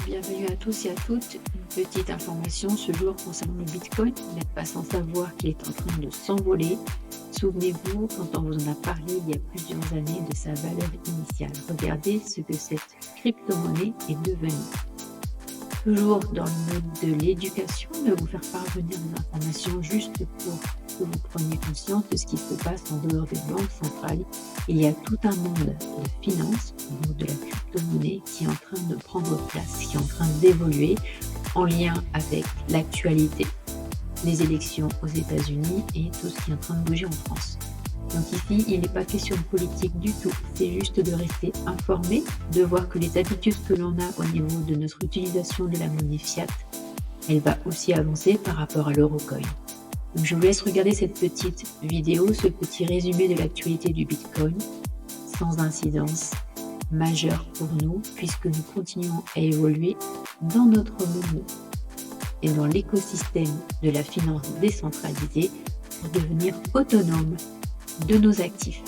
bienvenue à tous et à toutes. Une petite information ce jour concernant le Bitcoin. Vous n'êtes pas sans savoir qu'il est en train de s'envoler. Souvenez-vous, quand on vous en a parlé il y a plusieurs années de sa valeur initiale. Regardez ce que cette crypto-monnaie est devenue. Toujours dans le mode de l'éducation, de vous faire parvenir des informations juste pour que vous preniez conscience de ce qui se passe en dehors des banques centrales. Il y a tout un monde de finances, au niveau de la crypto-monnaie, qui est en train de prendre place, qui est en train d'évoluer en lien avec l'actualité, les élections aux États-Unis et tout ce qui est en train de bouger en France. Donc ici, il n'est pas question de politique du tout, c'est juste de rester informé, de voir que les habitudes que l'on a au niveau de notre utilisation de la monnaie fiat, elle va aussi avancer par rapport à l'eurocoin. Donc je vous laisse regarder cette petite vidéo, ce petit résumé de l'actualité du Bitcoin, sans incidence majeure pour nous, puisque nous continuons à évoluer dans notre monde et dans l'écosystème de la finance décentralisée pour devenir autonome de nos actifs.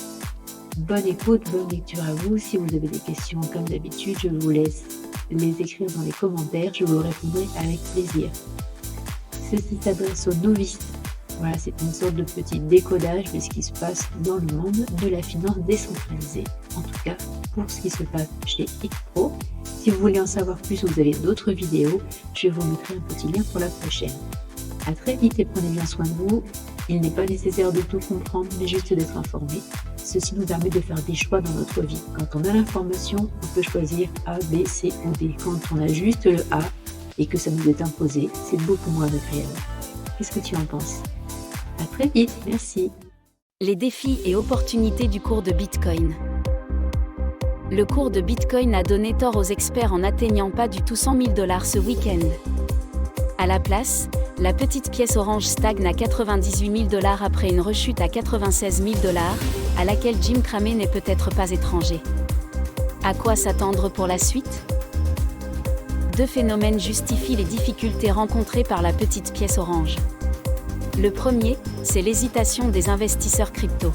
Bonne écoute, bonne lecture à vous. Si vous avez des questions, comme d'habitude, je vous laisse les écrire dans les commentaires. Je vous répondrai avec plaisir. Ceci s'adresse aux novices. Voilà, c'est une sorte de petit décodage de ce qui se passe dans le monde de la finance décentralisée. En tout cas, pour ce qui se passe chez Xpro. Si vous voulez en savoir plus, vous avez d'autres vidéos. Je vous mettrai un petit lien pour la prochaine. À très vite et prenez bien soin de vous. Il n'est pas nécessaire de tout comprendre, mais juste d'être informé. Ceci nous permet de faire des choix dans notre vie. Quand on a l'information, on peut choisir A, B, C ou D. Quand on a juste le A et que ça nous est imposé, c'est beaucoup moins agréable. Qu'est-ce que tu en penses ? À très vite, merci. Les défis et opportunités du cours de Bitcoin. Le cours de Bitcoin a donné tort aux experts en n'atteignant pas du tout 100 000 $ ce week-end. À la place, la petite pièce orange stagne à 98 000 $ après une rechute à 96 000 $, à laquelle Jim Cramey n'est peut-être pas étranger. À quoi s'attendre pour la suite ? Deux phénomènes justifient les difficultés rencontrées par la petite pièce orange. Le premier, c'est l'hésitation des investisseurs crypto.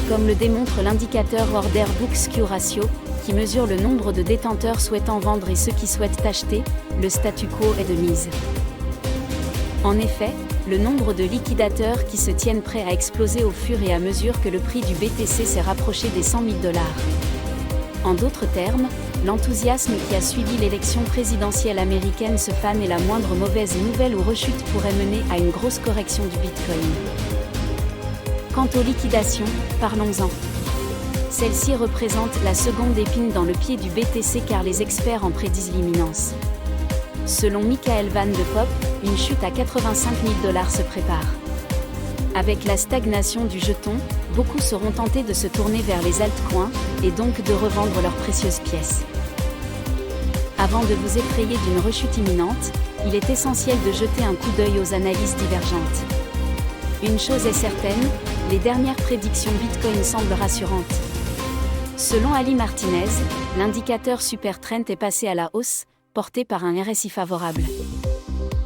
Comme le démontre l'indicateur Order Book Skew Ratio, qui mesure le nombre de détenteurs souhaitant vendre et ceux qui souhaitent acheter, le statu quo est de mise. En effet, le nombre de liquidateurs qui se tiennent prêts à exploser au fur et à mesure que le prix du BTC s'est rapproché des 100 000 $. En d'autres termes, l'enthousiasme qui a suivi l'élection présidentielle américaine se fane et la moindre mauvaise nouvelle ou rechute pourrait mener à une grosse correction du Bitcoin. Quant aux liquidations, parlons-en. Celle-ci représente la seconde épine dans le pied du BTC car les experts en prédisent l'imminence. Selon Michael Van de Poppe, une chute à 85 000 $ se prépare. Avec la stagnation du jeton, beaucoup seront tentés de se tourner vers les altcoins, et donc de revendre leurs précieuses pièces. Avant de vous effrayer d'une rechute imminente, il est essentiel de jeter un coup d'œil aux analyses divergentes. Une chose est certaine, les dernières prédictions Bitcoin semblent rassurantes. Selon Ali Martinez, l'indicateur Supertrend est passé à la hausse, porté par un RSI favorable.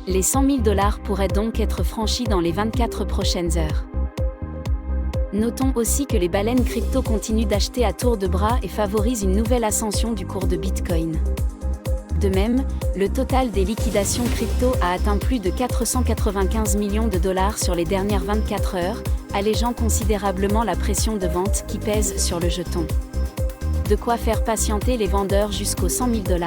Les 100 000 $ pourraient donc être franchis dans les 24 prochaines heures. Notons aussi que les baleines crypto continuent d'acheter à tour de bras et favorisent une nouvelle ascension du cours de Bitcoin. De même, le total des liquidations crypto a atteint plus de 495 millions de $ sur les dernières 24 heures, allégeant considérablement la pression de vente qui pèse sur le jeton. De quoi faire patienter les vendeurs jusqu'aux 100 000 $.